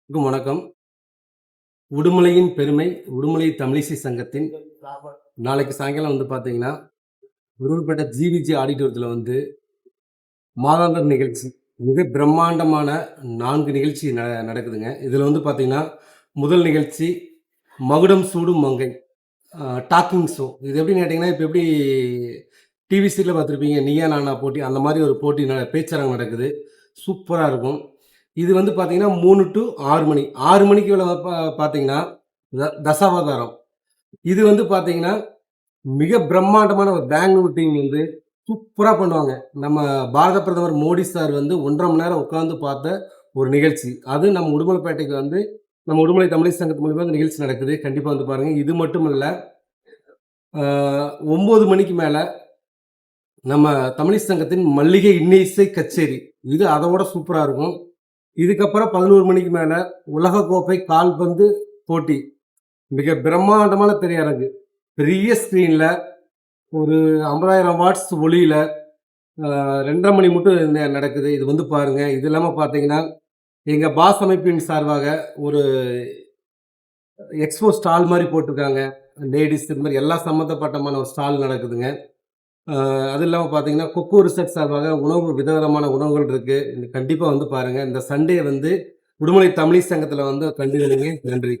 வணக்கம். உடுமலையின் பெருமை உடுமலை தமிழிசை சங்கத்தின் நாளைக்கு சாயங்காலம் வந்து பார்த்தீங்கன்னா, உடுமலைப்பேட்டை ஜிவிஜி ஆடிட்டோரியத்துல வந்து மாதாந்திர நிகழ்ச்சி. மிக பிரம்மாண்டமான 4 நிகழ்ச்சி நடக்குதுங்க. இதில வந்து பார்த்தீங்கன்னா, முதல் நிகழ்ச்சி மகுடம் சூடும் மங்கை. Talking show. இது எப்படின்னு கேட்டீங்கன்னா, இப்ப எப்படி டிவி சீரியல்ல பார்த்துருப்பீங்க. நீயா நானா போட்டி அந்த மாரி ஒரு போட்டி பேச்சரங்கு நடக்குது. சூப்பரா இருக்கும். இது வந்து பார்த்தீங்கன்னா 3 டூ 6 மணி. 6 மணிக்கு மேல பார்த்தீங்கன்னா, தசாவதாரம். இது வந்து பார்த்தீங்கன்னா, மிக பிரம்மாண்டமான ஒரு பெங்களூர் டீம் வந்து சூப்பரா பண்ணுவாங்க. நம்ம பாரத பிரதமர் மோடி சார் வந்து 1 1/2 மணி நேரம் உட்கார்ந்து பார்த்த ஒரு நிகழ்ச்சி. அது நம்ம உடுமலைப்பேட்டைக்கு வந்து நம்ம உடுமலை தமிழ் சங்கத்து மூலியமா இந்த நிகழ்ச்சி நடக்குது. கண்டிப்பா வந்து பாருங்க. இது மட்டும் இல்ல, 9 மணிக்கு மேல நம்ம தமிழ் சங்கத்தின் மல்லிகை இன்னிசை கச்சேரி. இது அதோட சூப்பரா இருக்கும். இதுக்கப்புறம் 11 மணிக்கு மேல உலகக்கோப்பை கால்பந்து போட்டி. மிக பிரம்மாண்டமான திரையரங்கு. பெரிய ஸ்க்ரீன்ல ஒரு 50,000 வாட்ஸ் ஒளியில 2:30 மணி மட்டும் நடக்குது. இது வந்து பாருங்க. இது இல்லாம பார்த்தீங்கன்னா, எங்க பாஸ் அமைப்பின் சார்பாக ஒரு எக்ஸ்போ ஸ்டால் மாரி போட்டிருக்காங்க. லேடீஸ் இது மாரி எல்லா சம்மந்தப்பட்டமான ஒரு ஸ்டால் நடக்குதுங்க. அது இல்லாம பார்த்தீங்கன்னா, கொக்கோ ரிசர்ச் சார்பாக விதவிதமான உணவுகள் இருக்கு. கண்டிப்பா வந்து பாருங்க. இந்த சண்டே வந்து உடுமலை தமிழ் சங்கத்தில வந்து கண்டுகளிங்க. நன்றி.